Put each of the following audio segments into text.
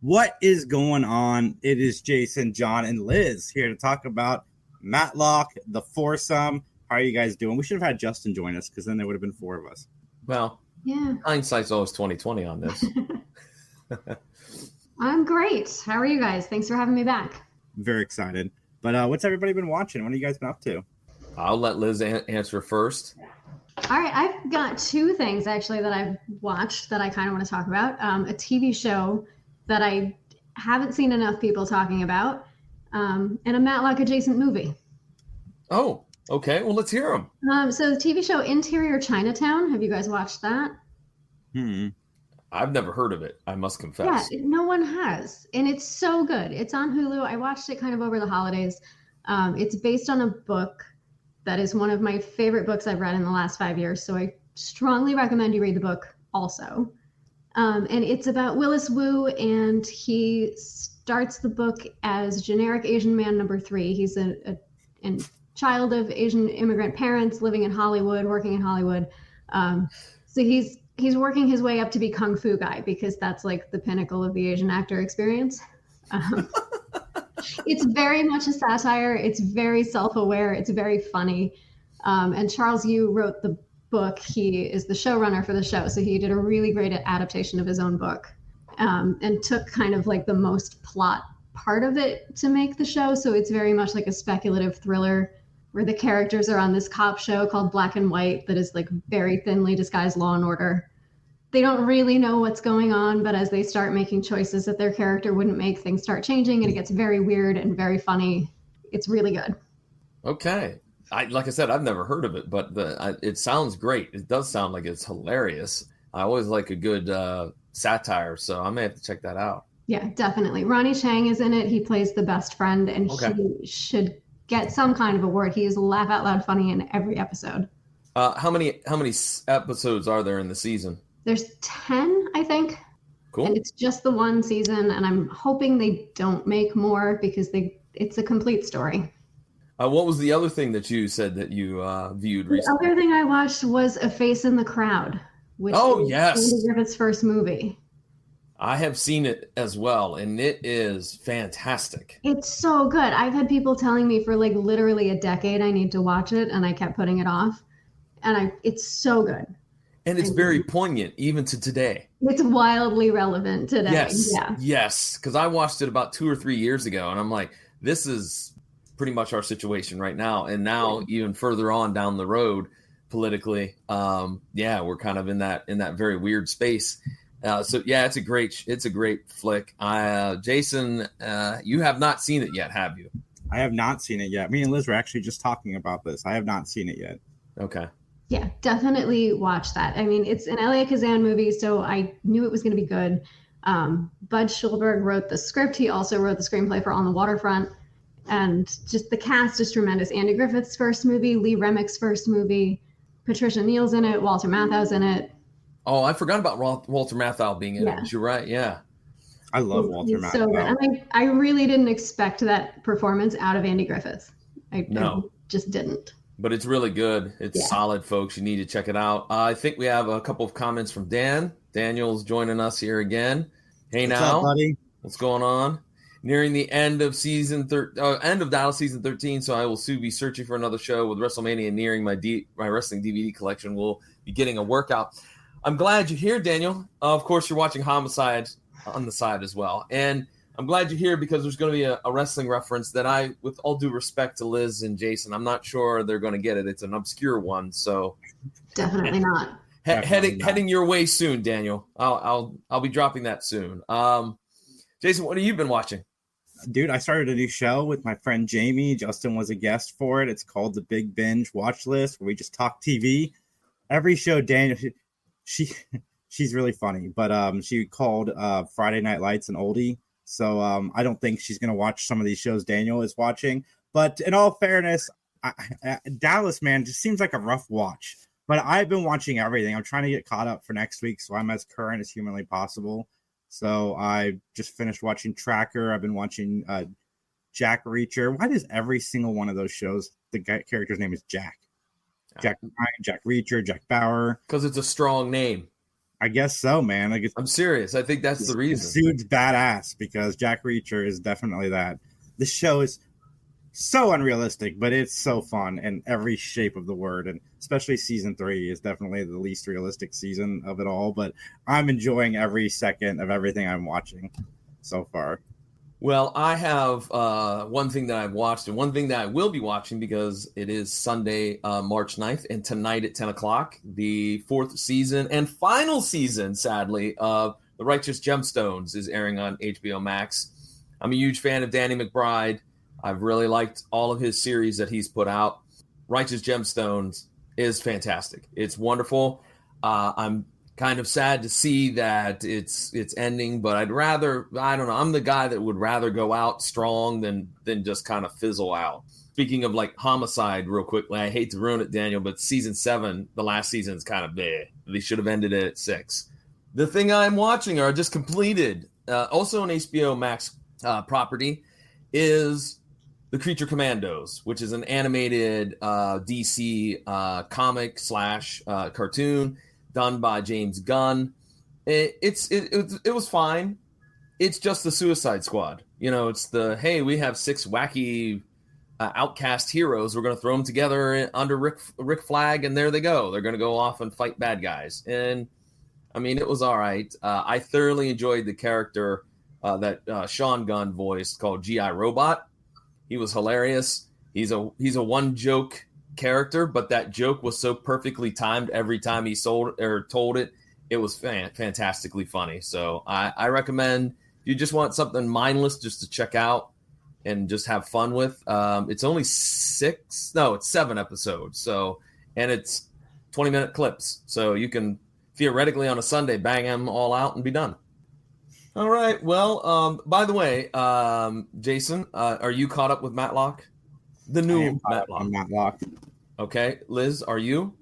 What is going on? It is Jason, John, and Liz here to talk about Matlock, the Foursome. How are you guys doing? We should have had Justin join us because then there would have been four of us. Well, yeah. Hindsight's always 20/20 on this. I'm great. How are you guys? Thanks for having me back. Very excited. But what's everybody been watching? What have you guys been up to? I'll let Liz answer first. All right. I've got two things actually that I've watched that I kind of want to talk about. A TV show that I haven't seen enough people talking about, and a Matlock adjacent movie. Oh, okay. Well, let's hear them. So the TV show Interior Chinatown. Have you guys watched that? I've never heard of it, I must confess. Yeah, no one has. And it's so good. It's on Hulu. I watched it kind of over the holidays. It's based on a book that is one of my favorite books I've read in the last 5 years. So I strongly recommend you read the book also. And it's about Willis Wu, and he starts the book as generic Asian man number 3. He's a child of Asian immigrant parents living in Hollywood, working in Hollywood. So he's working his way up to be Kung Fu guy because that's like the pinnacle of the Asian actor experience. It's very much a satire. It's very self-aware. It's very funny. And Charles Yu wrote the book. He is the showrunner for the show. So he did a really great adaptation of his own book, and took kind of like the most plot part of it to make the show. So it's very much like a speculative thriller where the characters are on this cop show called Black and White that is like very thinly disguised Law and Order. They don't really know what's going on, but as they start making choices that their character wouldn't make, things start changing, and it gets very weird and very funny. It's really good. Okay. Like I said, I've never heard of it, but it sounds great. It does sound like it's hilarious. I always like a good satire, so I may have to check that out. Yeah, definitely. Ronnie Chang is in it. He plays the best friend, and he should get some kind of award. He is laugh out loud funny in every episode. How many episodes are there in the season? There's 10, I think. Cool. And it's just the one season, and I'm hoping they don't make more because it's a complete story. What was the other thing that you said that you viewed recently? The other thing I watched was A Face in the Crowd, which is Andy Griffith's first movie. I have seen it as well, and it is fantastic. It's so good. I've had people telling me for like literally a decade I need to watch it, and I kept putting it off. And it's so good. And it's very poignant, even to today. It's wildly relevant today. Yes, yeah. Yes, because I watched it about 2 or 3 years ago, and I'm like, this is pretty much our situation right now. And now, even further on down the road, politically, we're kind of in that very weird space. So yeah, it's a great flick. Jason, you have not seen it yet, have you? I have not seen it yet. Me and Liz were actually just talking about this. I have not seen it yet. Okay. Yeah, definitely watch that. I mean, it's an Elia Kazan movie, so I knew it was going to be good. Bud Schulberg wrote the script. He also wrote the screenplay for On the Waterfront. And just the cast is tremendous. Andy Griffith's first movie, Lee Remick's first movie, Patricia Neal's in it, Walter Matthau's in it. Oh, I forgot about Walter Matthau being in it. You're right, yeah. I love Walter Matthau. So good. And I really didn't expect that performance out of Andy Griffith. I just didn't. But it's really good. It's solid, folks. You need to check it out. I think we have a couple of comments from Dan. Daniel's joining us here again. Hey, what's up, buddy? What's going on? Nearing the end of end of Dallas season 13, so I will soon be searching for another show. With WrestleMania nearing, my wrestling DVD collection will be getting a workout. I'm glad you're here, Daniel. Of course, you're watching Homicide on the side as well. And I'm glad you're here because there's going to be a wrestling reference that I, with all due respect to Liz and Jason, I'm not sure they're going to get it. It's an obscure one, so definitely not. Heading your way soon, Daniel. I'll be dropping that soon. Jason, what have you been watching? Dude, I started a new show with my friend Jamie. Justin was a guest for it. It's called The Big Binge Watch List, where we just talk TV. Every show, Daniel, she's really funny, but she called Friday Night Lights an oldie. So I don't think she's going to watch some of these shows Daniel is watching. But in all fairness, Dallas, man, just seems like a rough watch. But I've been watching everything. I'm trying to get caught up for next week, so I'm as current as humanly possible. So I just finished watching Tracker. I've been watching Jack Reacher. Why does every single one of those shows, the character's name is Jack? Jack Ryan, Jack Reacher, Jack Bauer. Because it's a strong name. I guess so, man. Like I'm serious. I think that's the the reason. suit's badass because Jack Reacher is definitely that. This show is so unrealistic, but it's so fun in every shape of the word, and especially season 3 is definitely the least realistic season of it all. But I'm enjoying every second of everything I'm watching so far. Well, I have one thing that I've watched and one thing that I will be watching because it is Sunday, March 9th, and tonight at 10 o'clock, the 4th season and final season, sadly, of The Righteous Gemstones is airing on HBO Max. I'm a huge fan of Danny McBride. I've really liked all of his series that he's put out. Righteous Gemstones is fantastic. It's wonderful. I'm kind of sad to see that it's ending, but I'd rather, I don't know, I'm the guy that would rather go out strong than just kind of fizzle out. Speaking of like Homicide, real quickly, I hate to ruin it, Daniel, but season 7, the last season is kind of bleh. They should have ended it at 6. The thing I'm watching, or just completed, also an HBO Max property, is The Creature Commandos, which is an animated DC comic / cartoon done by James Gunn. It was fine. It's just the Suicide Squad. You know, it's the, hey, we have 6 wacky outcast heroes. We're going to throw them together under Rick Flag, and there they go. They're going to go off and fight bad guys. And, I mean, it was all right. I thoroughly enjoyed the character that Sean Gunn voiced called G.I. Robot. He was hilarious. He's a one-joke character, but that joke was so perfectly timed every time he told it. It was fantastically funny. So I recommend, if you just want something mindless just to check out and just have fun with. It's only 7 episodes. So, and it's 20-minute clips. So you can theoretically on a Sunday bang them all out and be done. All right. Well, by the way, Jason, are you caught up with Matlock? The new Matlock. Okay. Liz, are you?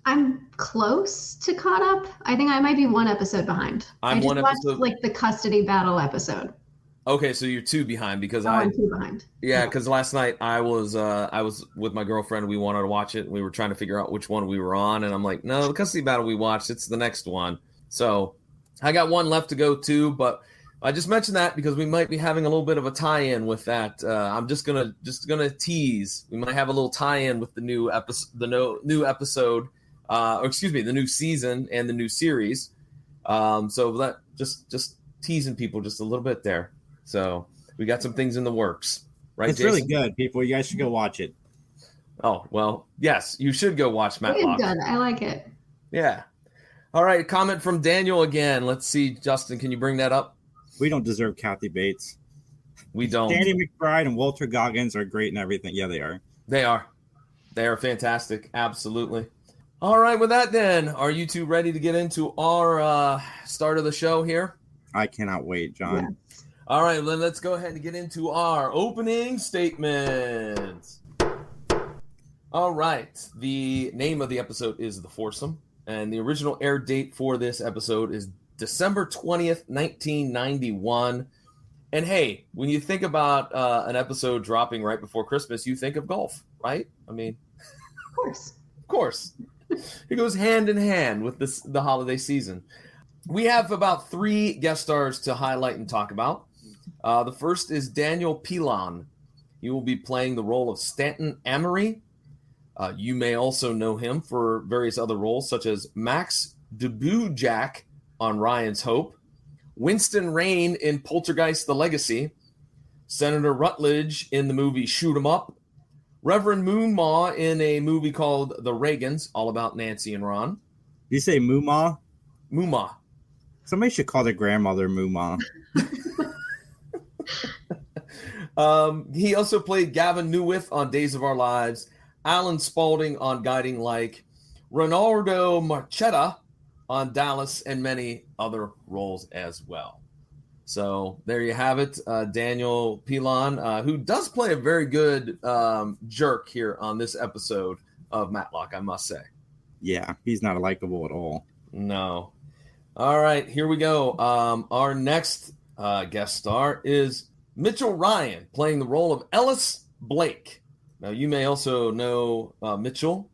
I'm close to caught up. I think I might be 1 episode behind. I just watched like the custody battle episode. Okay, so you're 2 behind because I'm 2 behind. Yeah, because last night I was with my girlfriend. We wanted to watch it. We were trying to figure out which one we were on, and I'm like, no, the custody battle we watched, it's the next one. So I got 1 left to go too, but I just mentioned that because we might be having a little bit of a tie-in with that. I'm just gonna tease. We might have a little tie-in with the new episode, the new season and the new series. So that just teasing people just a little bit there. So we got some things in the works, right? It's Jason? really good, people. You guys should go watch it. Oh, well, yes, you should go watch Matlock. Good. I like it. Yeah. All right. Comment from Daniel again. Let's see, Justin, can you bring that up? We don't deserve Kathy Bates. We don't. Danny McBride and Walter Goggins are great and everything. Yeah, they are. They are. They are fantastic. Absolutely. All right. With that, then, are you 2 ready to get into our start of the show here? I cannot wait, John. Yeah. All right. Then let's go ahead and get into our opening statements. All right. The name of the episode is The Foursome, and the original air date for this episode is December 20th, 1991. And hey, when you think about an episode dropping right before Christmas, you think of golf, right? I mean, of course. It goes hand in hand with the holiday season. We have about 3 guest stars to highlight and talk about. The first is Daniel Pilon. He will be playing the role of Stanton Amory. You may also know him for various other roles, such as Max Duboujak on Ryan's Hope, Winston Rain in Poltergeist: The Legacy, Senator Rutledge in the movie Shoot 'Em Up, Reverend Moonmaw in a movie called The Reagans, all about Nancy and Ron. Did you say Moomaw? Moomaw. Somebody should call their grandmother Moomaw. He also played Gavin Newith on Days of Our Lives, Alan Spaulding on Guiding Light, Ronaldo Marchetta on Dallas, and many other roles as well. So there you have it. Daniel Pilon, who does play a very good jerk here on this episode of Matlock, I must say. Yeah, he's not likable at all. No. All right, here we go. Our next guest star is Mitchell Ryan, playing the role of Ellis Blake. Now, you may also know Mitchell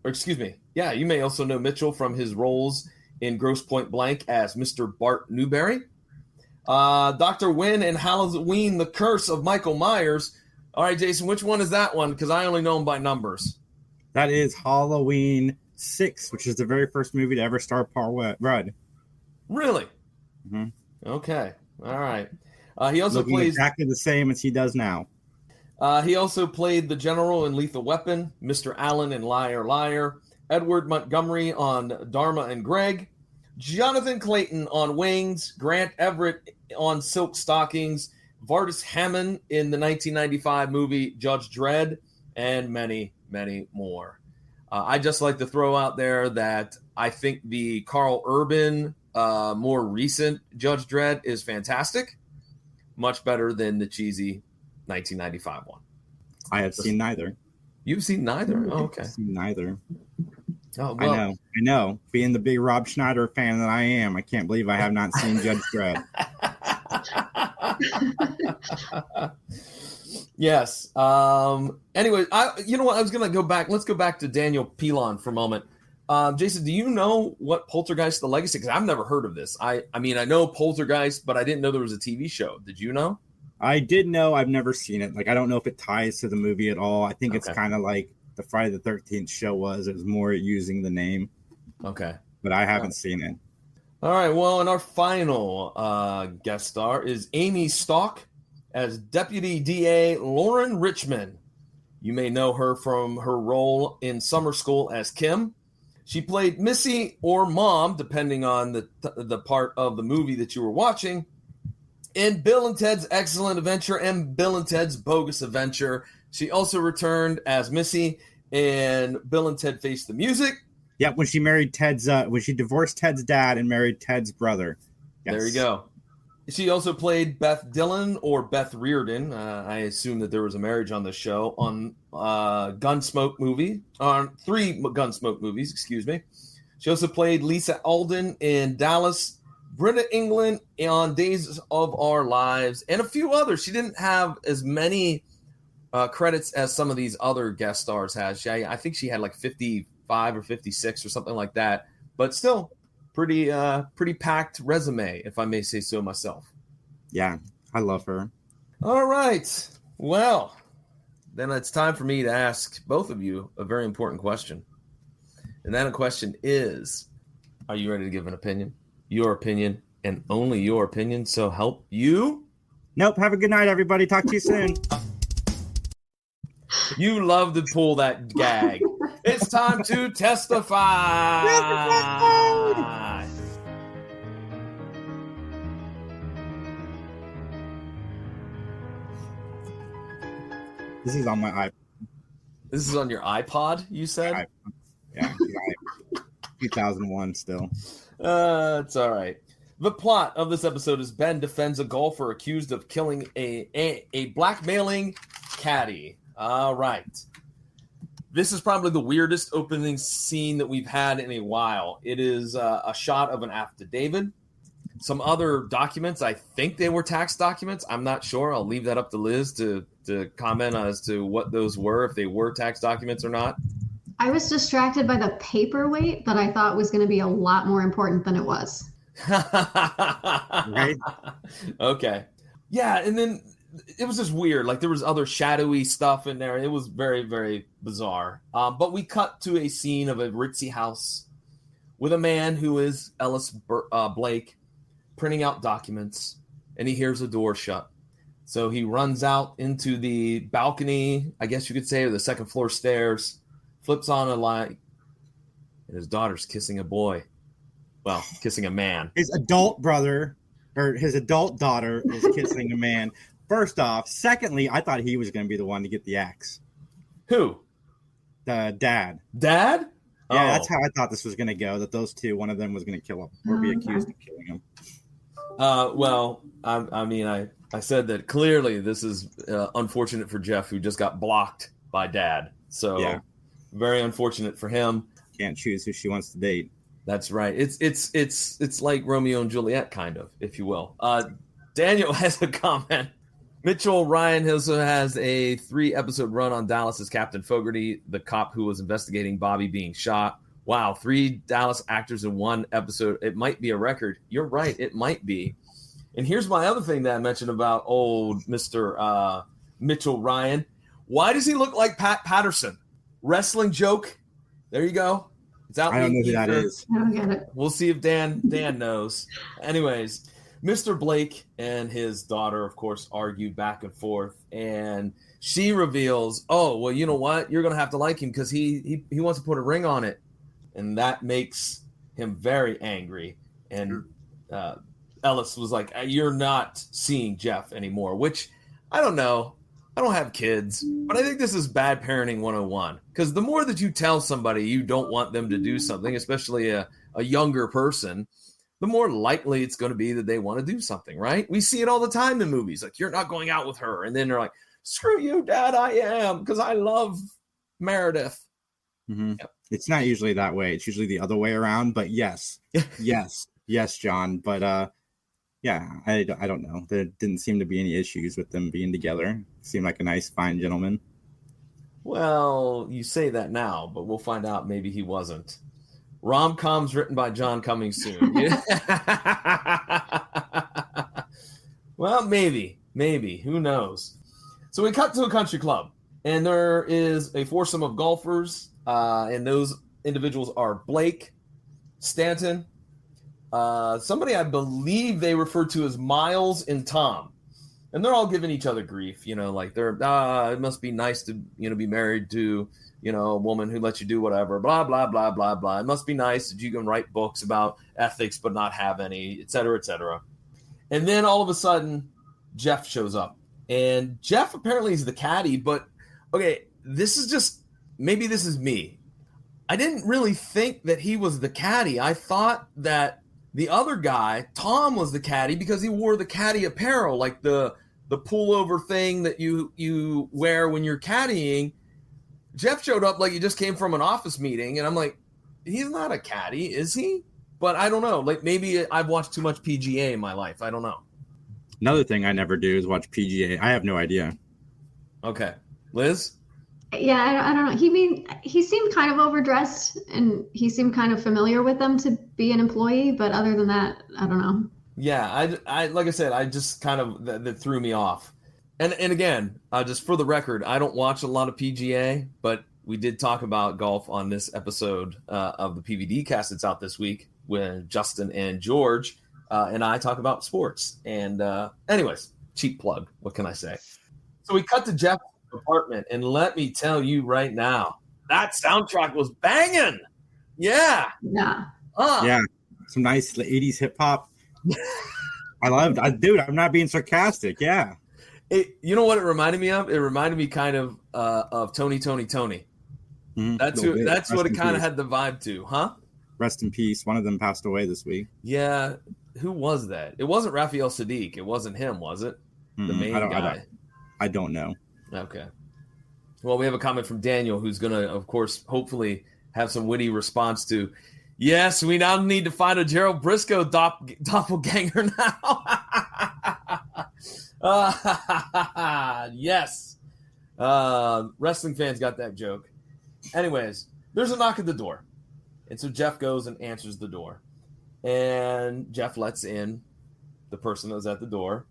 from his roles in Grosse Pointe Blank as Mr. Bart Newberry. Dr. Wynn in Halloween, The Curse of Michael Myers. All right, Jason, which one is that one? Because I only know them by numbers. That is Halloween 6, which is the very first movie to ever star Paul Rudd. Really? Mm-hmm. Okay. All right. He also Looking plays exactly the same as he does now. He also played the General in Lethal Weapon, Mr. Allen in Liar Liar, Edward Montgomery on Dharma and Greg, Jonathan Clayton on Wings, Grant Everett on Silk Stockings, Vardis Hammond in the 1995 movie Judge Dredd, and many, many more. I just like to throw out there that I think the Carl Urban, more recent Judge Dredd is fantastic, much better than the cheesy 1995 one. I have seen neither. You've seen neither? Oh, okay. I've seen neither. Oh, well. I know. Being the big Rob Schneider fan that I am, I can't believe I have not seen Judge Dredd. Yes. Anyway, you know what? I was going to go back. Let's go back to Daniel Pilon for a moment. Jason, do you know what Poltergeist the Legacy? Because I've never heard of this. I mean, I know Poltergeist, but I didn't know there was a TV show. Did you know? I did know. I've never seen it. Like, I don't know if it ties to the movie at all. I think it's kind of like the Friday the 13th show was. It was more using the name. Okay. But I haven't seen it. All right. Well, and our final guest star is Amy Stalk as Deputy DA Lauren Richmond. You may know her from her role in Summer School as Kim. She played Missy or Mom, depending on the part of the movie that you were watching, in Bill and Ted's Excellent Adventure and Bill and Ted's Bogus Adventure. She also returned as Missy in Bill and Ted Face the Music. Yeah, when she married when she divorced Ted's dad and married Ted's brother. Yes. There you go. She also played Beth Dillon or Beth Reardon. I assume that there was a marriage on the show on Gunsmoke movie, on 3 Gunsmoke movies, excuse me. She also played Lisa Alden in Dallas, Britta England on Days of Our Lives, and a few others. She didn't have as many credits as some of these other guest stars has. I think she had like 55 or 56 or something like that, but still pretty packed resume, if I may say so myself. Yeah, I love her. All right. Well, then it's time for me to ask both of you a very important question. And that question is, are you ready to give an opinion? Your opinion and only your opinion, so help you? Nope. Have a good night, everybody. Talk to you soon. You love to pull that gag. It's time to testify. This is on my iPod. This is on your iPod, you said? Yeah, 2001 still. It's all right. The plot of this episode is Ben defends a golfer accused of killing a blackmailing caddy. All right. This is probably the weirdest opening scene that we've had in a while. It is a shot of an affidavit. Some other documents. I think they were tax documents. I'm not sure. I'll leave that up to Liz to comment as to what those were, if they were tax documents or not. I was distracted by the paperweight that I thought was going to be a lot more important than it was. Right? Okay. Yeah, and then it was just weird. Like, there was other shadowy stuff in there. It was very, very bizarre. But we cut to a scene of a ritzy house with a man who is Ellis Blake printing out documents, and he hears a door shut. So he runs out into the balcony, I guess you could say, or the second floor stairs, flips on a light, and his daughter's kissing a boy. Well, kissing a man. His adult brother, or his adult daughter, is kissing a man. First off. Secondly, I thought he was going to be the one to get the axe. Who? The dad. Dad? Yeah, that's how I thought this was going to go, that those two, one of them was going to kill him or be accused of killing him. Well, I said that clearly this is unfortunate for Jeff, who just got blocked by Dad. So yeah. Very unfortunate for him. Can't choose who she wants to date. That's right. It's like Romeo and Juliet, kind of, if you will. Daniel has a comment. Mitchell Ryan also has a 3-episode run on Dallas as Captain Fogarty, the cop who was investigating Bobby being shot. Wow, 3 Dallas actors in one episode. It might be a record. You're right. It might be. And here's my other thing that I mentioned about old Mr. Mitchell Ryan. Why does he look like Pat Patterson? Wrestling joke. There you go. It's out. I don't know who that is. I don't get it. We'll see if Dan knows. Anyways, Mr. Blake and his daughter, of course, argue back and forth, and she reveals, "Oh, well, you know what? You're gonna have to like him because he wants to put a ring on it," and that makes him very angry. And Ellis was like, "You're not seeing Jeff anymore," which I don't know. I don't have kids, but I think this is bad parenting 101. Because the more that you tell somebody you don't want them to do something, especially a younger person, the more likely it's going to be that they want to do something, right? We see it all the time in movies. Like, you're not going out with her. And then they're like, screw you, Dad, I am, because I love Meredith. Mm-hmm. Yep. It's not usually that way. It's usually the other way around. But yes, yes, John. But yeah, I don't know. There didn't seem to be any issues with them being together. Seemed like a nice, fine gentleman. Well, you say that now, but we'll find out maybe he wasn't. Rom-coms written by John coming soon. Well, maybe. Who knows? So we cut to a country club, and there is a foursome of golfers, and those individuals are Blake, Stanton, somebody I believe they refer to as Miles and Tom. And they're all giving each other grief, like they're, it must be nice to, be married to, a woman who lets you do whatever, blah, blah, blah, blah, blah. It must be nice that you can write books about ethics but not have any, et cetera, et cetera. And then all of a sudden, Jeff shows up. And Jeff apparently is the caddy, but, okay, maybe this is me. I didn't really think that he was the caddy. I thought that the other guy, Tom, was the caddy because he wore the caddy apparel, like the pullover thing that you wear when you're caddying. Jeff showed up like he just came from an office meeting, and I'm like, he's not a caddy, is he? But I don't know. Like, maybe I've watched too much PGA in my life. I don't know. Another thing I never do is watch PGA. I have no idea. Okay. Liz? Yeah, I don't know. He seemed kind of overdressed, and he seemed kind of familiar with them to be an employee, but other than that, I don't know. Yeah, I like I said, I just kind of that threw me off. And again, just for the record, I don't watch a lot of PGA, but we did talk about golf on this episode of the PVD cast that's out this week when Justin and George and I talk about sports. And anyways, cheap plug. What can I say? So we cut to Jeff's apartment, and let me tell you right now, that soundtrack was banging. Yeah. Yeah, some nice 80s hip hop. I loved it. Dude, I'm not being sarcastic. Yeah. You know what it reminded me of? It reminded me kind of Tony. Mm-hmm. That's what it kind of had the vibe to, huh? Rest in peace. One of them passed away this week. Yeah. Who was that? It wasn't Raphael Sadiq. It wasn't him, was it? The main guy. I don't know. Okay. Well, we have a comment from Daniel, who's going to, of course, hopefully have some witty response to, yes, we now need to find a Gerald Briscoe doppelganger now. Yes. Wrestling fans got that joke. Anyways, there's a knock at the door. And so Jeff goes and answers the door. And Jeff lets in the person that was at the door.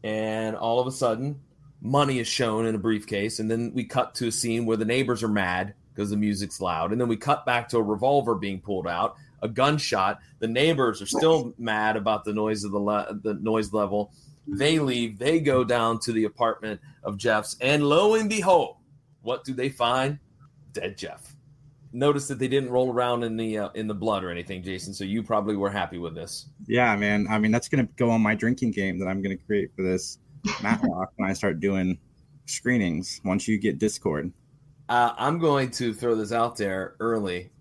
And all of a sudden, money is shown in a briefcase. And then we cut to a scene where the neighbors are mad because the music's loud. And then we cut back to a revolver being pulled out, a gunshot. The neighbors are still mad about the noise of the noise level. They leave. They go down to the apartment of Jeff's. And lo and behold, what do they find? Dead Jeff. Notice that they didn't roll around in the blood or anything, Jason. So you probably were happy with this. Yeah, man. I mean, that's going to go on my drinking game that I'm going to create for this Matlock when I start doing screenings once you get Discord. I'm going to throw this out there early.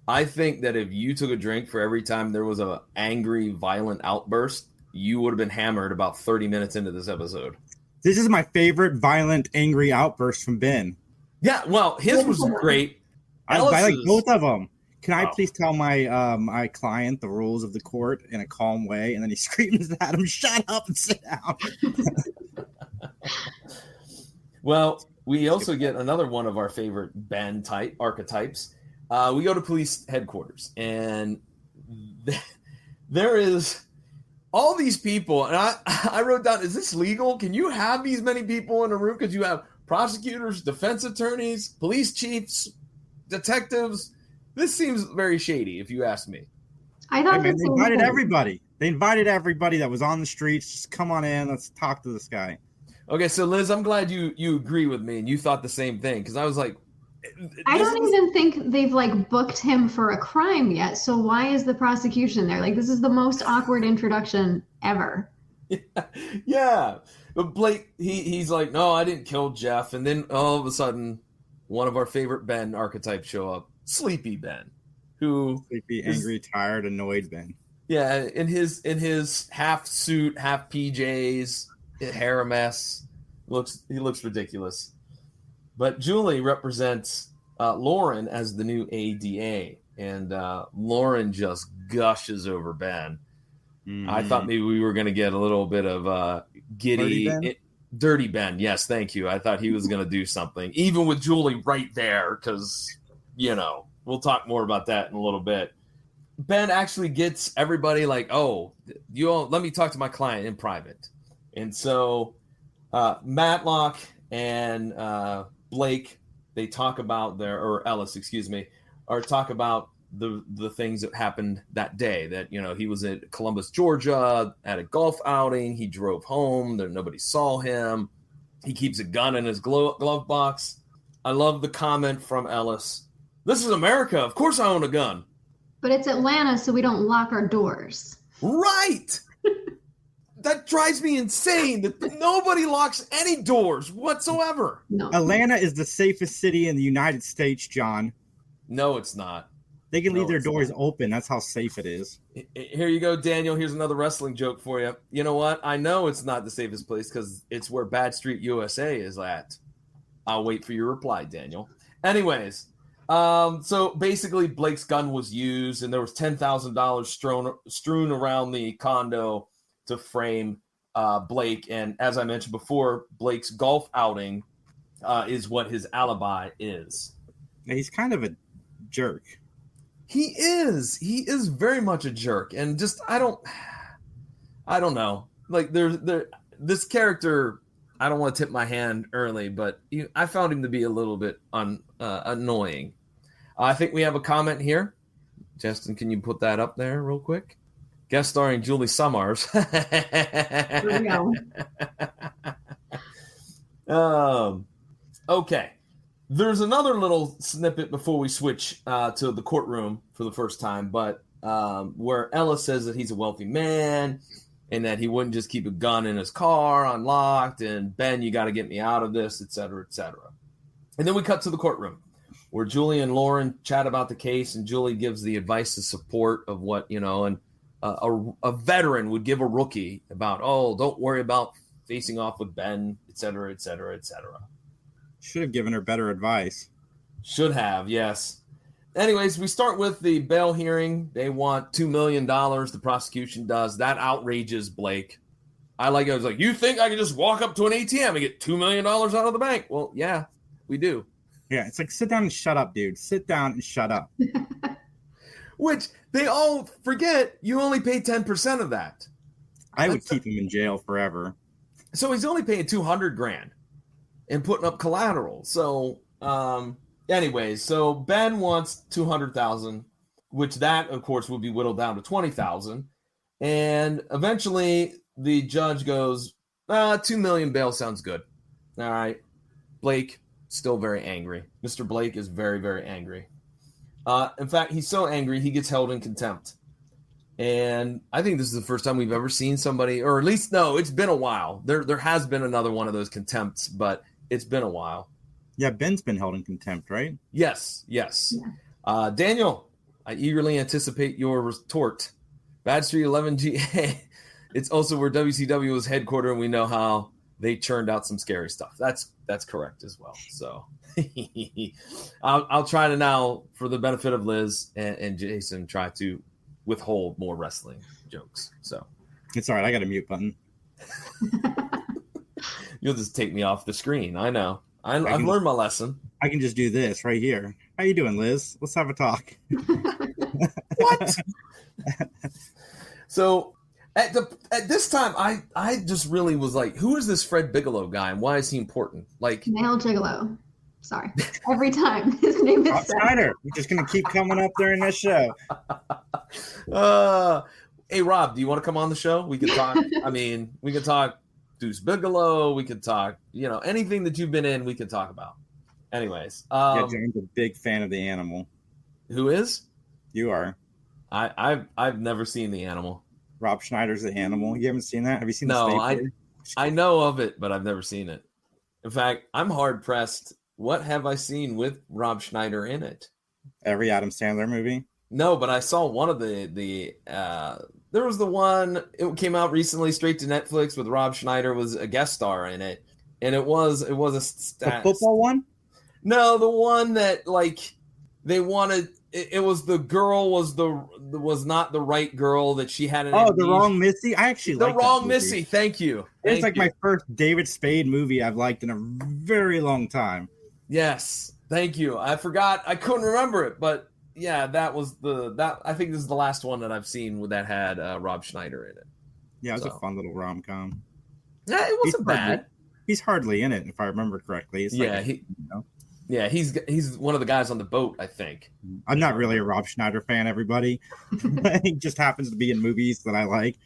I think that if you took a drink for every time there was an angry, violent outburst, you would have been hammered about 30 minutes into this episode. This is my favorite violent, angry outburst from Ben. Yeah, well, his was great. I like both of them. Can I please tell my my client the rules of the court in a calm way? And then he screams at him, "Shut up and sit down." Well, we also get another one of our favorite Ben type archetypes. We go to police headquarters, and there is all these people. And I wrote down, is this legal? Can you have these many people in a room? Because you have prosecutors, defense attorneys, police chiefs, detectives. This seems very shady, if you ask me. I thought They invited everybody. They invited everybody that was on the streets. Just come on in. Let's talk to this guy. Okay, so Liz, I'm glad you agree with me and you thought the same thing, because I was like, I don't even think they've like booked him for a crime yet. So why is the prosecution there? Like, this is the most awkward introduction ever. Yeah. But Blake, he's like, no, I didn't kill Jeff. And then all of a sudden, one of our favorite Ben archetypes show up, Sleepy Ben, who Sleepy, angry, tired, annoyed Ben. Yeah, in his half suit, half PJs, hair a mess. He looks ridiculous. But Julie represents Lauren as the new ADA, and Lauren just gushes over Ben. Mm-hmm. I thought maybe we were going to get a little bit of giddy, dirty Ben. Yes, thank you. I thought he was going to do something, even with Julie right there, because we'll talk more about that in a little bit. Ben actually gets everybody like, oh, let me talk to my client in private. And so Matlock and Blake, they talk about Ellis, talk about the things that happened that day, that, he was at Columbus, Georgia at a golf outing. He drove home. Nobody saw him. He keeps a gun in his glove box. I love the comment from Ellis. This is America. Of course I own a gun. But it's Atlanta, so we don't lock our doors. Right. That drives me insane that nobody locks any doors whatsoever. No. Atlanta is the safest city in the United States, John. No, it's not. They can leave their doors open. That's how safe it is. Here you go, Daniel. Here's another wrestling joke for you. You know what? I know it's not the safest place because it's where Bad Street USA is at. I'll wait for your reply, Daniel. Anyways. So basically Blake's gun was used, and there was $10,000 strewn around the condo to frame Blake. And as I mentioned before, Blake's golf outing is what his alibi is. He's kind of a jerk. He is very much a jerk. And just, I don't know. Like this character, I don't want to tip my hand early, but I found him to be a little bit annoying. I think we have a comment here. Justin, can you put that up there real quick? Guest starring Julie Summers. Here we go. Okay. There's another little snippet before we switch to the courtroom for the first time, but where Ellis says that he's a wealthy man and that he wouldn't just keep a gun in his car unlocked, and Ben, you got to get me out of this, et cetera, et cetera. And then we cut to the courtroom, where Julie and Lauren chat about the case, and Julie gives the advice and support of what, and a veteran would give a rookie about, don't worry about facing off with Ben, et cetera, et cetera, et cetera. Should have given her better advice. Should have, yes. Anyways, we start with the bail hearing. They want $2 million. The prosecution does. That outrages Blake. I was like, you think I can just walk up to an ATM and get $2 million out of the bank? Well, yeah, we do. Yeah, it's like, sit down and shut up, dude. Sit down and shut up. Which they all forget, you only pay 10% of that. I would keep him in jail forever. So he's only paying $200,000 and putting up collateral. So, anyways, so Ben wants $200,000, which that, of course, would be whittled down to $20,000. And eventually the judge goes, $2 million bail sounds good. All right. Blake, still very angry. Mr. Blake is very, very angry. In fact, he's so angry, he gets held in contempt. And I think this is the first time we've ever seen somebody, or at least, no, it's been a while. There has been another one of those contempts, but it's been a while. Yeah, Ben's been held in contempt, right? Yes. Yeah. Daniel, I eagerly anticipate your retort. Bad Street 11G. It's also where WCW was headquartered, and we know how they churned out some scary stuff. That's correct as well. So I'll try to now, for the benefit of Liz and Jason, try to withhold more wrestling jokes. So it's all right. I got a mute button. You'll just take me off the screen. I know. I've learned my lesson. I can just do this right here. How you doing, Liz? Let's have a talk. What? So at this time, I just really was like, who is this Fred Bigelow guy and why is he important? Like Male gigolo. Sorry. Every time his name is Rob said. Schneider. We're just gonna keep coming up during this show. Hey Rob, do you want to come on the show? We could talk. I mean, we could talk Deuce Bigelow. We could talk, anything that you've been in. We could talk about. Anyways, Yeah, James, a big fan of The Animal. Who is? You are. I've never seen The Animal. Rob Schneider's The Animal. You haven't seen that? Have you seen No, the I know of it, but I've never seen it. In fact, I'm hard pressed. What have I seen with Rob Schneider in it? Every Adam Sandler movie. No, but I saw one of the there was the one, it came out recently straight to Netflix with Rob Schneider was a guest star in it. And it was a The football one? No, the one that like they wanted it was the girl was not the right girl that she had an The Wrong Missy. I actually like The Wrong Missy. Thank you. It's like my first David Spade movie I've liked in a very long time. Yes, thank you. I forgot. I couldn't remember it, but yeah, that was I think this is the last one that I've seen that had Rob Schneider in it. Yeah, it was a fun little rom-com. Yeah, it wasn't bad. He's hardly in it, if I remember correctly. It's he's one of the guys on the boat, I think. I'm not really a Rob Schneider fan, everybody. He just happens to be in movies that I like.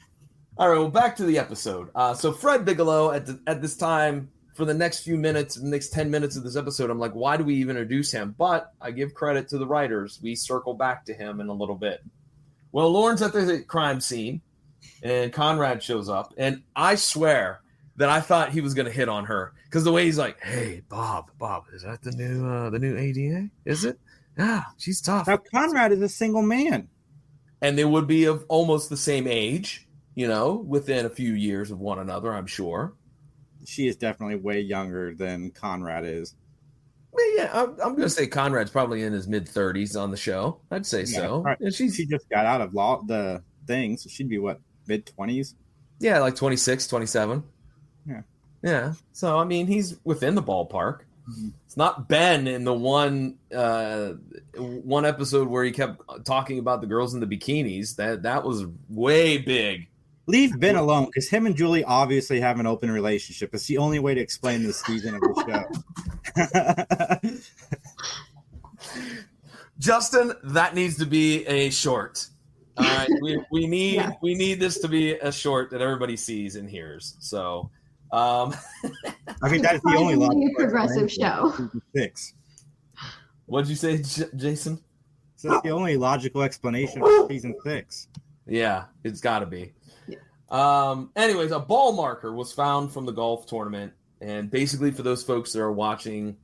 All right, well, back to the episode. So Fred Bigelow at this time, for the next few minutes, the next 10 minutes of this episode, I'm like, why do we even introduce him? But I give credit to the writers. We circle back to him in a little bit. Well, Lauren's at the crime scene, and Conrad shows up, and I swear that I thought he was going to hit on her because the way he's like, "Hey, Bob, is that the new ADA? Is it? Yeah, she's tough." Now Conrad is a single man, and they would be of almost the same age, within a few years of one another, I'm sure. She is definitely way younger than Conrad is. Well, yeah, I'm going to say Conrad's probably in his mid-30s on the show. I'd say so. Right. And she just got out of the thing, so she'd be what, mid-20s? Yeah, like 26, 27. Yeah. Yeah. So, I mean, he's within the ballpark. Mm-hmm. It's not Ben in the one episode where he kept talking about the girls in the bikinis. That was way big. Leave Ben alone, because him and Julie obviously have an open relationship. It's the only way to explain this season of the show. Justin, that needs to be a short. All right, we need this to be a short that everybody sees and hears. So, I mean, that is the only logical progressive show. 6. What'd you say, Jason? So that's the only logical explanation for season 6. Yeah, it's got to be. Anyways, a ball marker was found from the golf tournament, and basically for those folks that are watching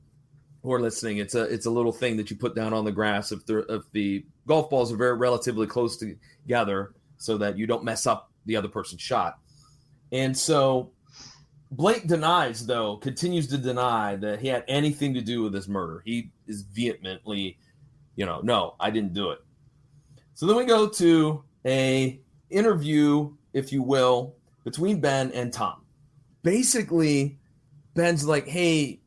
or listening, it's a little thing that you put down on the grass if the golf balls are very relatively close together, so that you don't mess up the other person's shot. And so Blake continues to deny that he had anything to do with this murder. He is vehemently, no, I didn't do it. So then we go to a interview, if you will, between Ben and Tom. Basically, Ben's like, hey,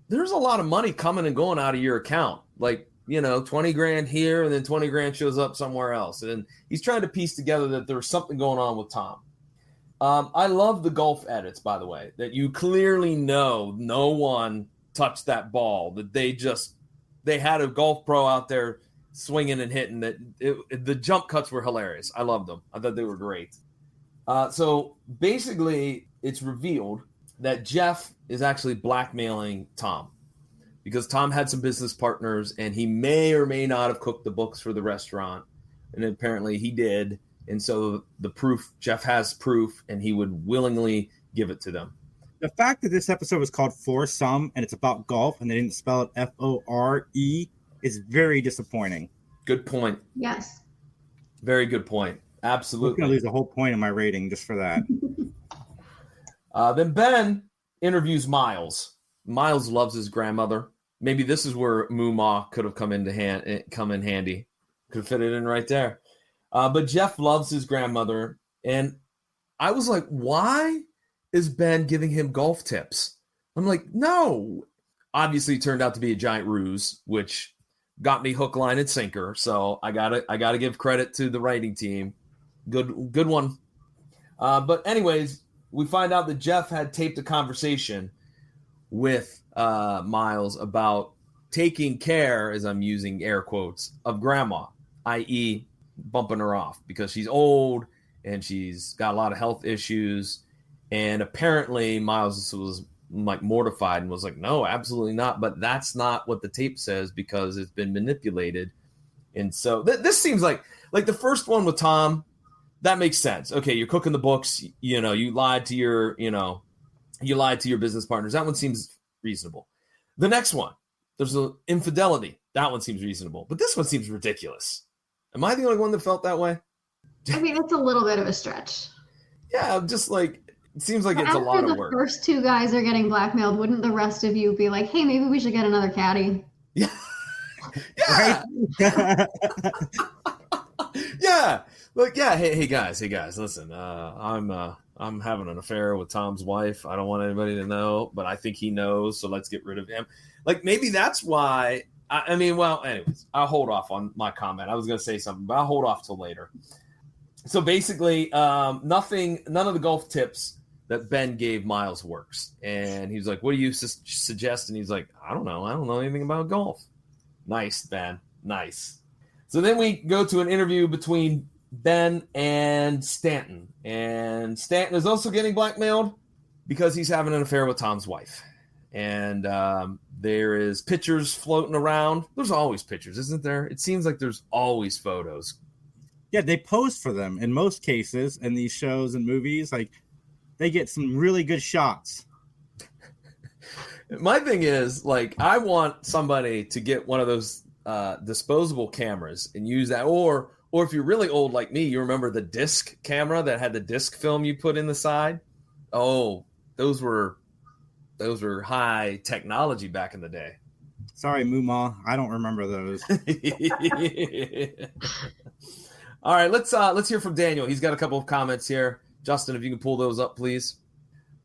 there's a lot of money coming and going out of your account. Like, 20 grand here and then 20 grand shows up somewhere else. And he's trying to piece together that there's something going on with Tom. I love the golf edits, by the way, that you clearly know no one touched that ball, that they had a golf pro out there swinging and hitting. That the jump cuts were hilarious. I loved them. I thought they were great. So basically, it's revealed that Jeff is actually blackmailing Tom because Tom had some business partners and he may or may not have cooked the books for the restaurant. And apparently he did. And so Jeff has proof and he would willingly give it to them. The fact that this episode was called Foursome and it's about golf and they didn't spell it Fore is very disappointing. Good point. Yes. Very good point. Absolutely. I'm going to lose a whole point in my rating just for that. Then Ben interviews Miles. Miles loves his grandmother. Maybe this is where Moo could have come in handy. Could have fit it in right there. But Jeff loves his grandmother. And I was like, why is Ben giving him golf tips? I'm like, no. Obviously, it turned out to be a giant ruse, which got me hook, line, and sinker. So I gotta give credit to the writing team. Good one. But anyways, we find out that Jeff had taped a conversation with Miles about taking care, as I'm using air quotes, of grandma, i.e. bumping her off because she's old and she's got a lot of health issues. And apparently Miles was like mortified and was like, no, absolutely not. But that's not what the tape says because it's been manipulated. And so this seems like the first one with Tom, that makes sense. Okay, you're cooking the books, you lied to your business partners. That one seems reasonable. The next one, there's an infidelity. That one seems reasonable. But this one seems ridiculous. Am I the only one that felt that way? I mean, it's a little bit of a stretch. Yeah, just like, it seems like But it's a lot of work. The first two guys are getting blackmailed. Wouldn't the rest of you be like, hey, maybe we should get another caddy? Yeah. Yeah. Yeah. Look, yeah. Hey guys, listen, I'm having an affair with Tom's wife. I don't want anybody to know, but I think he knows. So let's get rid of him. Like maybe that's why, anyways, I'll hold off on my comment. I was going to say something, but I'll hold off till later. So basically, none of the golf tips that Ben gave Miles works. And he's like, what do you suggest? And he's like, I don't know anything about golf. Nice, Ben. Nice. So then we go to an interview between Ben and Stanton. And Stanton is also getting blackmailed because he's having an affair with Tom's wife. And there is pictures floating around. There's always pictures, isn't there? It seems like there's always photos. Yeah, they pose for them in most cases in these shows and movies. Like, they get some really good shots. My thing is, like, I want somebody to get one of those disposable cameras and use that. Or if you're really old like me, you remember the disc camera that had the disc film you put in the side? Oh, those were high technology back in the day. Sorry, Moomaw, I don't remember those. All right, let's hear from Daniel. He's got a couple of comments here. Justin, if you can pull those up, please.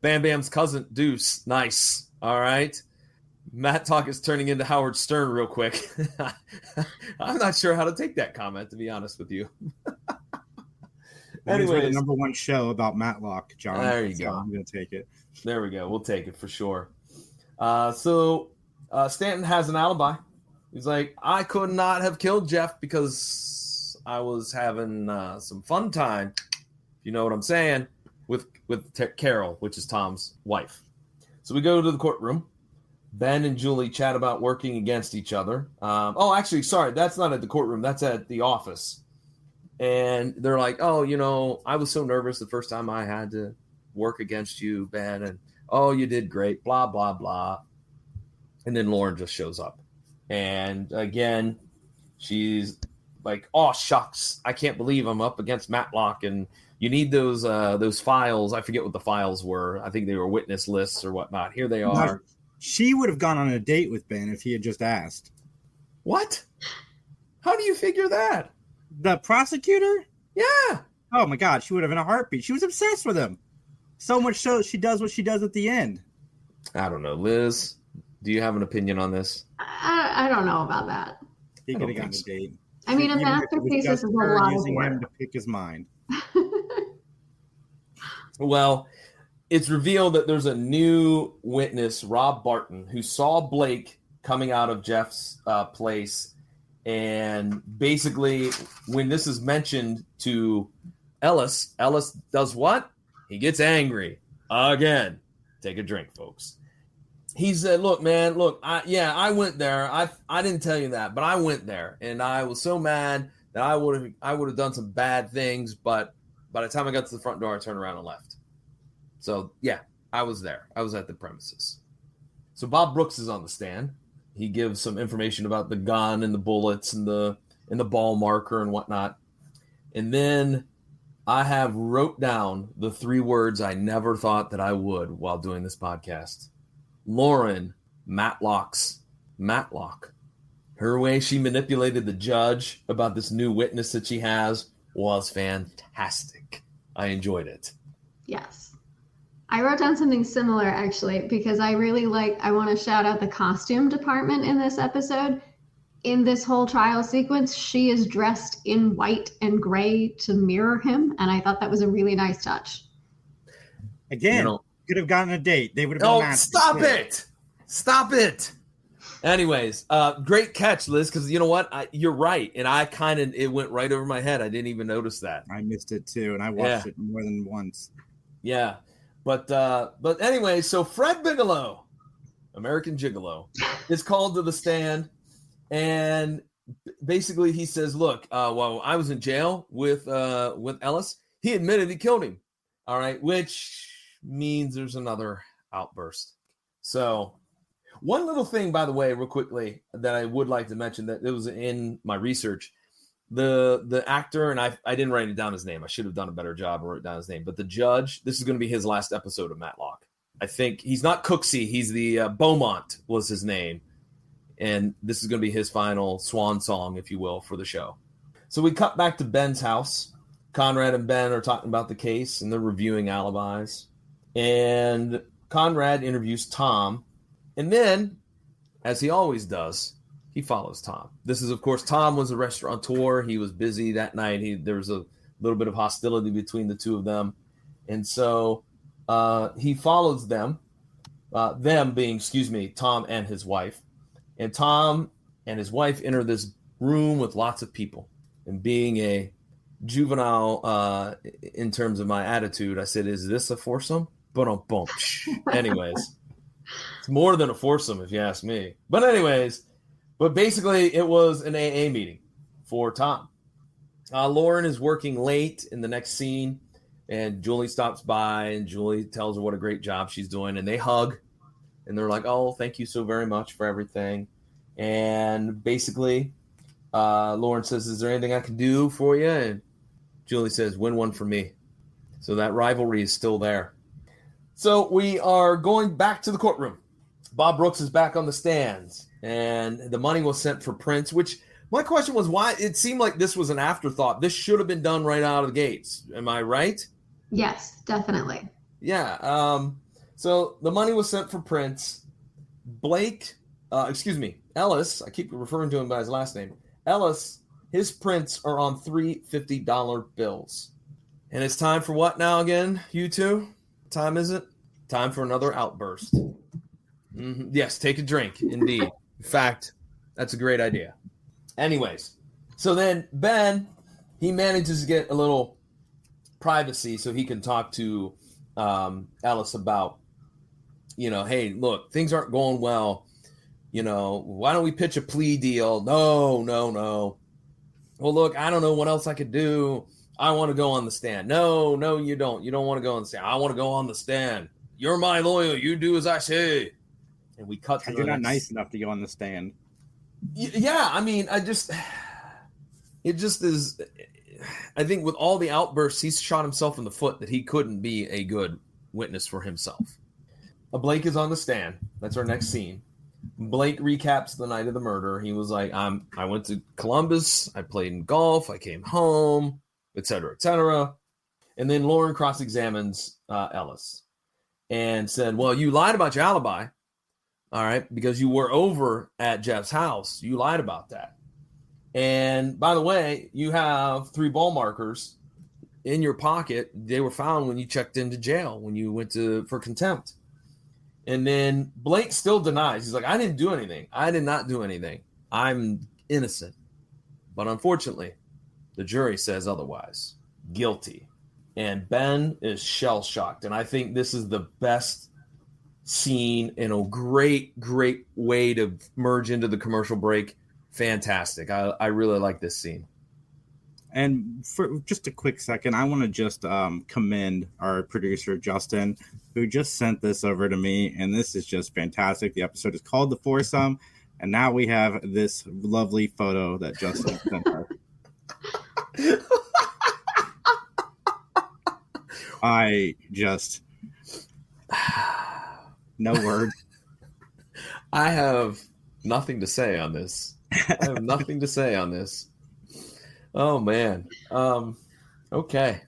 Bam Bam's cousin, Deuce. Nice. All right. Mattalk is turning into Howard Stern real quick. I'm not sure how to take that comment, to be honest with you. Anyways, the number one show about Matlock, John. There you go. I'm going to take it. There we go. We'll take it for sure. So Stanton has an alibi. He's like, I could not have killed Jeff because I was having some fun time, if you know what I'm saying, with Carol, which is Tom's wife. So we go to the courtroom. Ben and Julie chat about working against each other. Actually, sorry, that's not at the courtroom. That's at the office. And they're like, oh, I was so nervous the first time I had to work against you, Ben. And, oh, you did great, blah, blah, blah. And then Lauren just shows up. And, again, she's like, oh, shucks, I can't believe I'm up against Matlock. And you need those files. I forget what the files were. I think they were witness lists or whatnot. Here they are. No, she would have gone on a date with Ben if he had just asked. What? How do you figure that? The prosecutor? Yeah. Oh, my God. She would have in a heartbeat. She was obsessed with him. So much so she does what she does at the end. I don't know. Liz, do you have an opinion on this? I don't know about that. He could have gotten a date. I mean, a masterpiece is a lot of using work. him to pick his mind. Well, it's revealed that there's a new witness, Rob Barton, who saw Blake coming out of Jeff's place. And basically, when this is mentioned to Ellis does what? He gets angry again. Take a drink, folks. He said, look, man, I went there. I didn't tell you that, but I went there. And I was so mad that I would have done some bad things. But by the time I got to the front door, I turned around and left. So, yeah, I was there. I was at the premises. So Bob Brooks is on the stand. He gives some information about the gun and the bullets and the ball marker and whatnot. And then I have wrote down the 3 words I never thought that I would while doing this podcast. Lauren Matlock's Matlock. Her way she manipulated the judge about this new witness that she has was fantastic. I enjoyed it. Yes. I wrote down something similar, actually, because I really I want to shout out the costume department in this episode. in this whole trial sequence, she is dressed in white and gray to mirror him, and I thought that was a really nice touch. Again, could have gotten a date. They would have been matched. Stop it! Stop it! Anyways, great catch, Liz, because you know what? You're right, and it went right over my head. I didn't even notice that. I missed it too, and I watched it more than once. Yeah, but anyway, so Fred Bigelow, American Gigolo, is called to the stand, and basically he says, "Look, while I was in jail with Ellis, he admitted he killed him. All right, which means there's another outburst. So." One little thing, by the way, real quickly, that I would like to mention that it was in my research. The actor, and I didn't write it down his name. I should have done a better job and wrote down his name. But the judge, this is going to be his last episode of Matlock. I think he's not Cooksey. He's the Beaumont was his name. And this is going to be his final swan song, if you will, for the show. So we cut back to Ben's house. Conrad and Ben are talking about the case, and they're reviewing alibis. And Conrad interviews Tom. And then, as he always does, he follows Tom. This is, of course, Tom was a restaurateur. He was busy that night. There was a little bit of hostility between the two of them. And so he follows them being, Tom and his wife. And Tom and his wife enter this room with lots of people. And being a juvenile in terms of my attitude, I said, is this a foursome? Boom. Anyways. It's more than a foursome, if you ask me. But basically, it was an AA meeting for Tom. Lauren is working late in the next scene, and Julie stops by, and Julie tells her what a great job she's doing, and they hug, and they're like, oh, thank you so very much for everything. And basically, Lauren says, is there anything I can do for you? And Julie says, win one for me. So that rivalry is still there. So we are going back to the courtroom. Bob Brooks is back on the stands, and the money was sent for Prince, which my question was why it seemed like this was an afterthought. This should have been done right out of the gates. Am I right? Yes, definitely. Yeah. So the money was sent for Prince. Ellis, I keep referring to him by his last name. Ellis, his prints are on three $50 bills. And it's time for what now again, you two? Time is it? Time for another outburst. Mm-hmm. Yes, take a drink, indeed. In fact, that's a great idea. Anyways, so then Ben, he manages to get a little privacy so he can talk to Ellis about, hey, look, things aren't going well. Why don't we pitch a plea deal? No. Well, look, I don't know what else I could do. I want to go on the stand. No, you don't. You don't want to go on the stand. I want to go on the stand. You're my lawyer. You do as I say. And we cut to you're not nice enough to go on the stand. Yeah, I mean, it just is. I think with all the outbursts, he's shot himself in the foot that he couldn't be a good witness for himself. Blake is on the stand. That's our next scene. Blake recaps the night of the murder. He was like, I went to Columbus. I played in golf. I came home, et cetera, et cetera. And then Lauren cross-examines Ellis and said, well, you lied about your alibi. All right, because you were over at Jeff's house. You lied about that. And by the way, you have 3 ball markers in your pocket. They were found when you checked into jail, when you went for contempt. And then Blake still denies. He's like, I didn't do anything. I did not do anything. I'm innocent. But unfortunately, the jury says otherwise. Guilty. And Ben is shell-shocked. And I think this is the best scene and a great way to merge into the commercial break. Fantastic. I really like this scene. And for just a quick second, I want to just commend our producer, Justin, who just sent this over to me. And this is just fantastic. The episode is called The Foursome. And now we have this lovely photo that Justin sent her. I just... No word. I have nothing to say on this. Oh, man. Okay.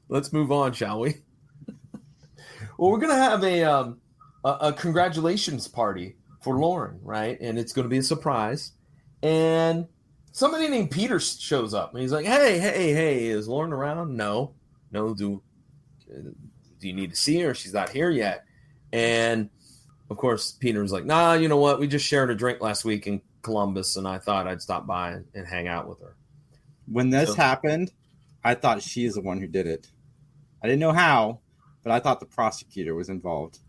Let's move on, shall we? Well, we're going to have a congratulations party for Lauren, right? And it's going to be a surprise. And somebody named Peter shows up, and he's like, hey, is Lauren around? No. Do you need to see her? She's not here yet. And of course, Peter's like, nah, you know what? We just shared a drink last week in Columbus, and I thought I'd stop by and hang out with her. When this happened, I thought she's the one who did it. I didn't know how, but I thought the prosecutor was involved.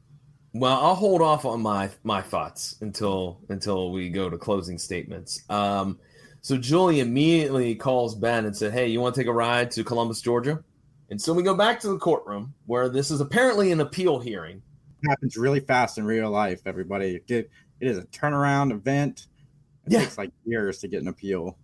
Well, I'll hold off on my thoughts until we go to closing statements. So Julie immediately calls Ben and said, hey, you want to take a ride to Columbus, Georgia? And so we go back to the courtroom where this is apparently an appeal hearing. It happens really fast in real life, everybody. It is a turnaround event. It takes like years to get an appeal.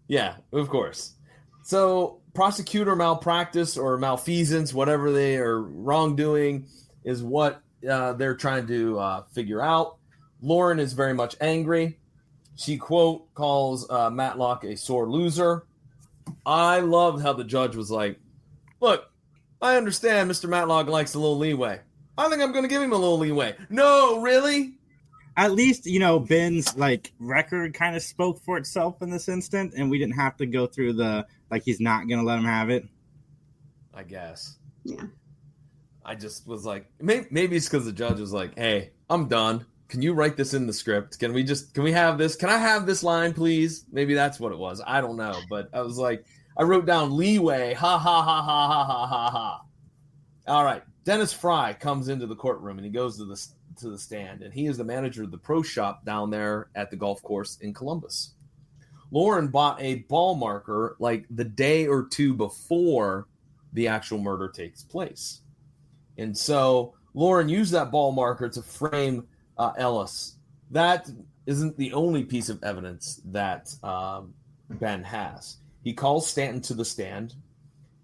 Yeah, of course. So prosecutor malpractice or malfeasance, whatever they are wrongdoing, is what they're trying to figure out. Lauren is very much angry. She, quote, calls Matlock a sore loser. I loved how the judge was like, look, I understand Mr. Matlock likes a little leeway. I think I'm going to give him a little leeway. No, really? At least, Ben's record kind of spoke for itself in this instant, and we didn't have to go through he's not going to let him have it. I guess. Yeah. I just was like, maybe it's because the judge was like, hey, I'm done. Can you write this in the script? Can we have this? Can I have this line, please? Maybe that's what it was. I don't know. But I was like, I wrote down leeway. Ha, ha, ha, ha, ha, ha, ha, ha. All right. Dennis Fry comes into the courtroom and he goes to the stand, and he is the manager of the pro shop down there at the golf course in Columbus. Lauren bought a ball marker the day or two before the actual murder takes place. And so Lauren used that ball marker to frame Ellis. That isn't the only piece of evidence that Ben has. He calls Stanton to the stand,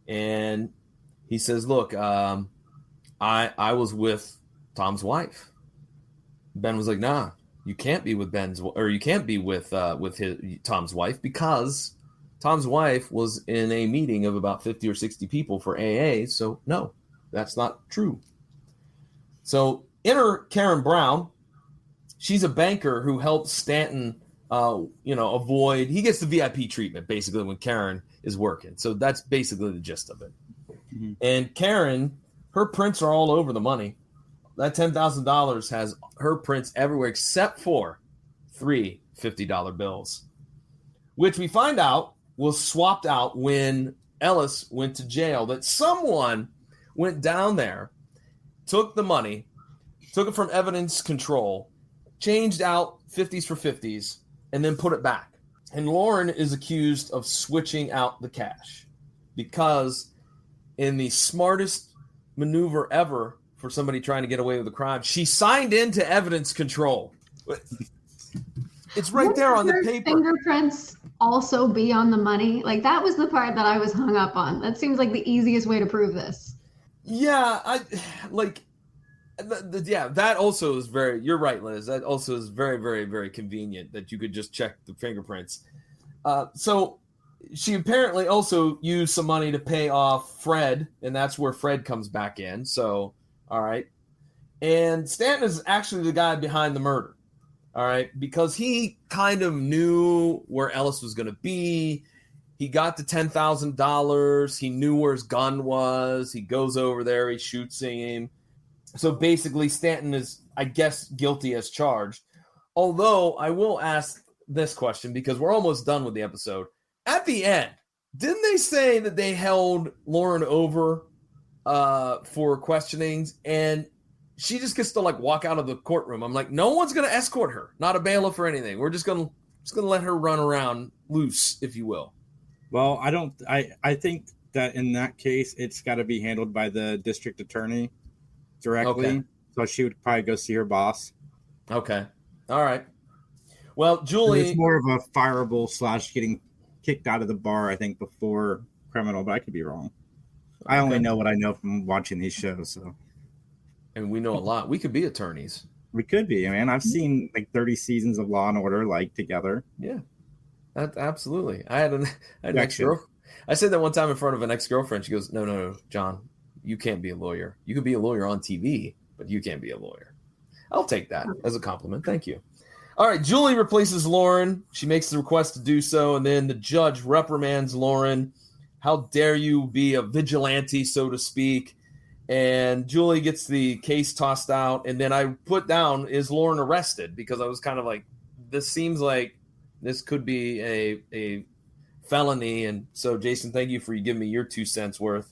and he says, look, I was with Tom's wife. Ben was like, nah, you can't be with Tom's wife, because Tom's wife was in a meeting of about 50 or 60 people for AA. So no, that's not true. So enter Karen Brown. She's a banker who helps Stanton, avoid. He gets the VIP treatment basically when Karen is working. So that's basically the gist of it. Mm-hmm. And Karen, her prints are all over the money. That $10,000 has her prints everywhere except for 3 $50 bills, which we find out was swapped out when Ellis went to jail. That someone went down there, took the money, took it from evidence control, changed out 50s for 50s, and then put it back. And Lauren is accused of switching out the cash because in the smartest maneuver ever for somebody trying to get away with a crime, she signed into evidence control. It's right there on the paper. Fingerprints also be on the money? That was the part that I was hung up on. That seems like the easiest way to prove this. Yeah, that also is very, you're right, Liz. That also is very, very, very convenient that you could just check the fingerprints. So she apparently also used some money to pay off Fred, and that's where Fred comes back in. So, all right. And Stanton is actually the guy behind the murder. All right. Because he kind of knew where Ellis was going to be. He got the $10,000. He knew where his gun was. He goes over there. He shoots him. So basically, Stanton is, I guess, guilty as charged. Although I will ask this question because we're almost done with the episode. At the end, didn't they say that they held Lauren over for questionings and she just gets to like walk out of the courtroom? I'm like, no one's going to escort her, not a bailiff or anything. We're just going to let her run around loose, if you will. Well, I think that in that case, it's got to be handled by the district attorney directly. Okay. So she would probably go see her boss. Okay. All right. Well, Julie. It's more of a fireable / getting kicked out of the bar, I think, before criminal, but I could be wrong. Okay. I only know what I know from watching these shows. So. And we know a lot. We could be attorneys. We could be, man. I've seen like 30 seasons of Law and Order like together. Yeah. Absolutely. I had an ex-girlfriend. I said that one time in front of an ex-girlfriend. She goes, no, John, you can't be a lawyer. You could be a lawyer on TV, but you can't be a lawyer. I'll take that as a compliment. Thank you. All right, Julie replaces Lauren. She makes the request to do so, and then the judge reprimands Lauren. How dare you be a vigilante, so to speak? And Julie gets the case tossed out, and then I put down, is Lauren arrested? Because I was kind of like, this seems like this could be a felony. And so, Jason, thank you for giving me your 2 cents worth.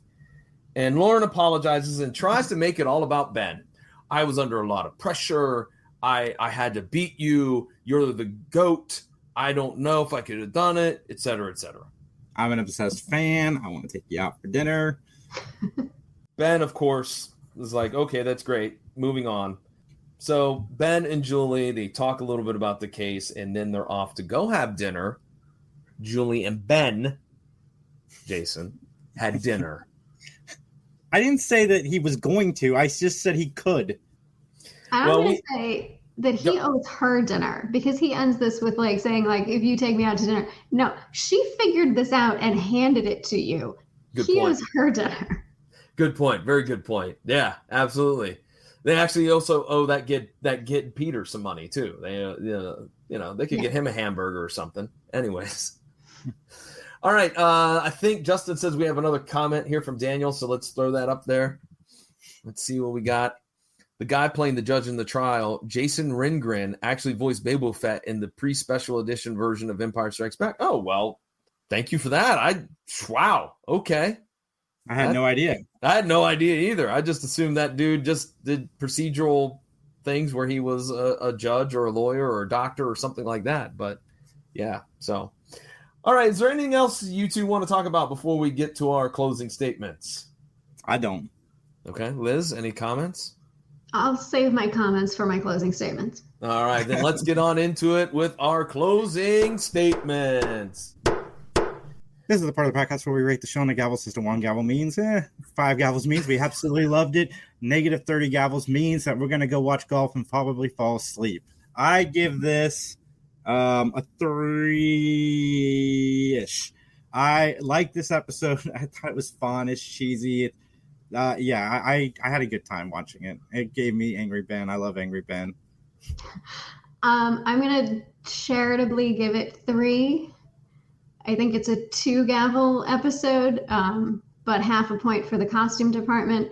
And Lauren apologizes and tries to make it all about Ben. I was under a lot of pressure. I had to beat you. You're the GOAT. I don't know if I could have done it, et cetera, et cetera. I'm an obsessed fan. I want to take you out for dinner. Ben, of course, is like, okay, that's great. Moving on. So Ben and Julie, they talk a little bit about the case, and then they're off to go have dinner. Julie and Ben, Jason, had dinner. I didn't say that he was going to. I just said he could. I'm going to say that he owes her dinner, because he ends this with like saying, like, if you take me out to dinner. No, she figured this out and handed it to you. He owes her dinner. Good point. Very good point. Yeah, absolutely. They actually also owe that kid Peter some money too. They they could get him a hamburger or something. Anyways. All right. I think Justin says we have another comment here from Daniel, so let's throw that up there. Let's see what we got. The guy playing the judge in the trial, Jason Ringren, actually voiced Boba Fett in the pre-special edition version of Empire Strikes Back. Oh, well, thank you for that. Wow. Okay. I had no idea. I had no idea either. I just assumed that dude just did procedural things where he was a judge or a lawyer or a doctor or something like that. But yeah, so. All right. Is there anything else you two want to talk about before we get to our closing statements? I don't. Okay. Liz, any comments? I'll save my comments for my closing statements. All right, then let's get on into it with our closing statements. This is the part of the podcast where we rate the show on a gavel system. 1 gavel means 5 gavels means we absolutely loved it. Negative 30 gavels means that we're going to go watch golf and probably fall asleep. I give this a 3-ish. I like this episode. I thought it was fun. It's cheesy. I had a good time watching it. It gave me Angry Ben. I love Angry Ben. I'm going to charitably give it 3. I think it's a 2 gavel episode, but half a point for the costume department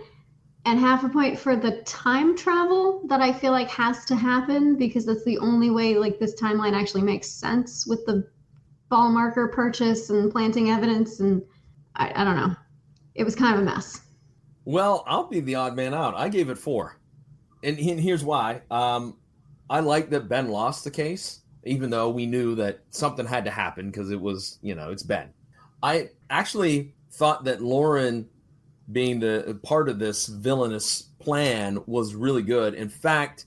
and half a point for the time travel that I feel like has to happen, because that's the only way like this timeline actually makes sense with the ball marker purchase and planting evidence. And I don't know. It was kind of a mess. Well, I'll be the odd man out. I gave it 4. And here's why. I like that Ben lost the case, even though we knew that something had to happen because it was, it's Ben. I actually thought that Lauren being the part of this villainous plan was really good. In fact,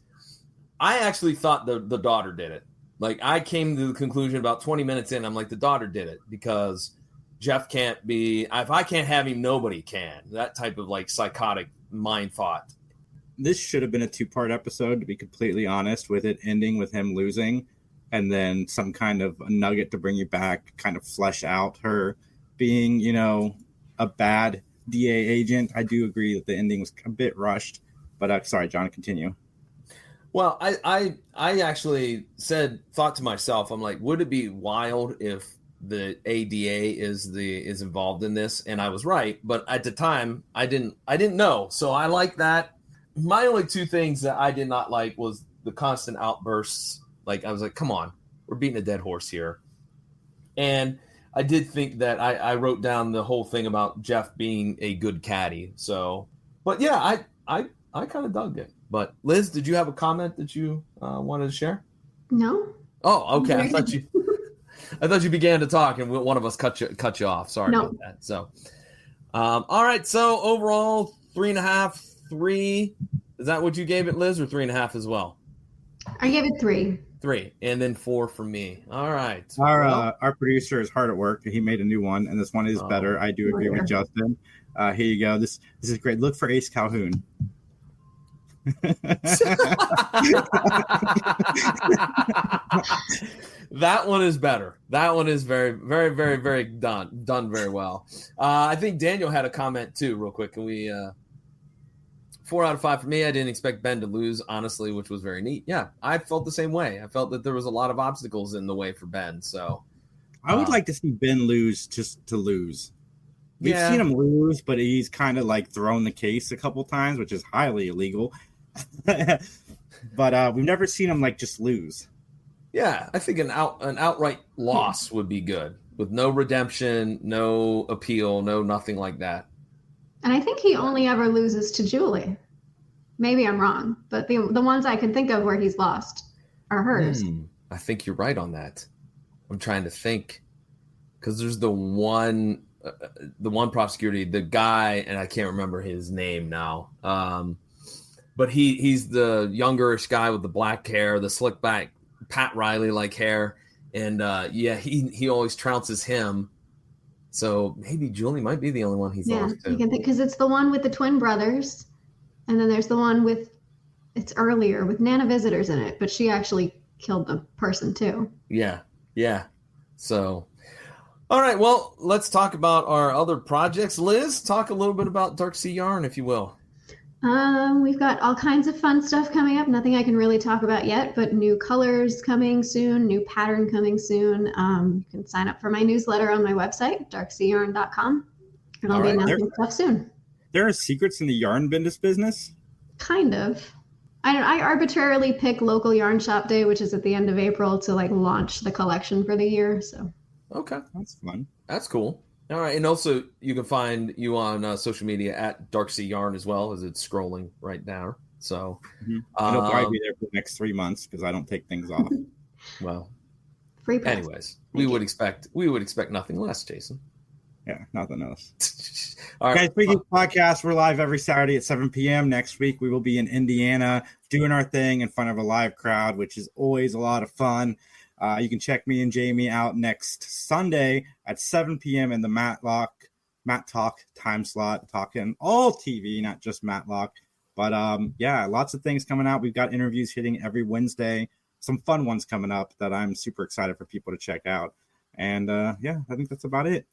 I actually thought the daughter did it. Like, I came to the conclusion about 20 minutes in, I'm like, the daughter did it because Jeff can't be, if I can't have him, nobody can. That type of like psychotic mind thought. This should have been a 2-part episode, to be completely honest, with it ending with him losing and then some kind of a nugget to bring you back, kind of flesh out her being, a bad DA agent. I do agree that the ending was a bit rushed, but sorry, John, continue. Well, I actually thought to myself, I'm like, would it be wild if the ADA is involved in this? And I was right, but at the time I didn't know. So I like that. My only 2 things that I did not like was the constant outbursts. Like, I was like, come on, we're beating a dead horse here. And I did think that I wrote down the whole thing about Jeff being a good caddy. So, but yeah, I kind of dug it. But Liz, did you have a comment that you wanted to share? No. Oh, okay. I thought you began to talk and one of us cut you off. Sorry about that. So, all right. So overall, 3.5, 3. Is that what you gave it, Liz, or 3.5 as well? I gave it 3. 3, and then 4 for me. All right. Our producer is hard at work. He made a new one, and this one is better. I do agree with Justin. Here you go. This is great. Look for Ace Calhoun. That one is better. That one is very, very, very, very done very well. I think Daniel had a comment too, real quick. Can we 4 out of 5 for me. I didn't expect Ben to lose, honestly, which was very neat. Yeah, I felt the same way. I felt that there was a lot of obstacles in the way for Ben. So I would like to see Ben lose just to lose. We've seen him lose, but he's kind of like thrown the case a couple times, which is highly illegal. But we've never seen him like just lose. Yeah, I think an outright loss would be good, with no redemption, no appeal, no nothing like that. And I think he only ever loses to Julie. Maybe I'm wrong, but the ones I can think of where he's lost are hers. I think you're right on that. I'm trying to think, because there's the one prosecutor, the guy, and I can't remember his name now. But he's the youngerish guy with the black hair, the slick back, Pat Riley like hair, and he always trounces him. So maybe Julie might be the only one he's lost to. You can think, because it's the one with the twin brothers, and then there's the one it's earlier with Nana Visitors in it, but she actually killed the person too. Yeah. So, all right, well, let's talk about our other projects. Liz, talk a little bit about Dark Sea Yarn, if you will. We've got all kinds of fun stuff coming up. Nothing I can really talk about yet, but new colors coming soon, new pattern coming soon. You can sign up for my newsletter on my website, darkseayarn.com, and I'll be announcing stuff soon. There are secrets in the yarn business? Kind of. I arbitrarily pick local yarn shop day, which is at the end of April, to like launch the collection for the year. So. Okay. That's fun. That's cool. All right, and also you can find you on social media at Dark Sea Yarn as well, as it's scrolling right now. So it'll probably be there for the next 3 months because I don't take things off. Well, free press. Anyways, we would expect nothing less, Jason. Yeah, nothing else. All right, guys, speaking of podcasts, we're live every Saturday at 7 p.m. Next week we will be in Indiana doing our thing in front of a live crowd, which is always a lot of fun. You can check me and Jamie out next Sunday at 7 p.m. in the Mattalk time slot, talking all TV, not just Matlock. But lots of things coming out. We've got interviews hitting every Wednesday. Some fun ones coming up that I'm super excited for people to check out. And I think that's about it.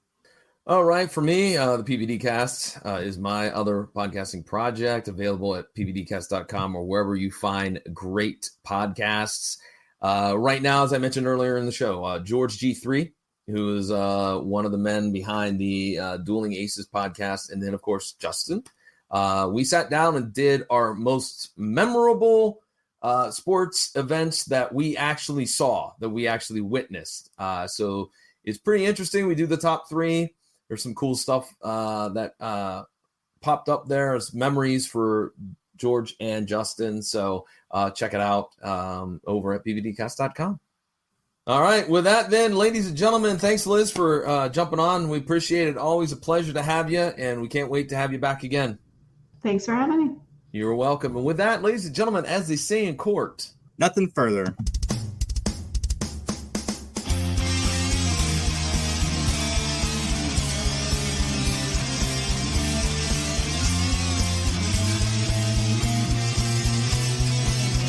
All right. For me, the PVD Cast is my other podcasting project, available at pvdcast.com or wherever you find great podcasts. Right now, as I mentioned earlier in the show, George G3, who is one of the men behind the Dueling Aces podcast, and then, of course, Justin. We sat down and did our most memorable sports events that we actually saw, that we actually witnessed. So it's pretty interesting. We do the top 3. There's some cool stuff that popped up there as memories for George and Justin. So check it out over at pvdcast.com. All right. With that, then, ladies and gentlemen, thanks, Liz, for jumping on. We appreciate it. Always a pleasure to have you, and we can't wait to have you back again. Thanks for having me. You're welcome. And with that, ladies and gentlemen, as they say in court, nothing further.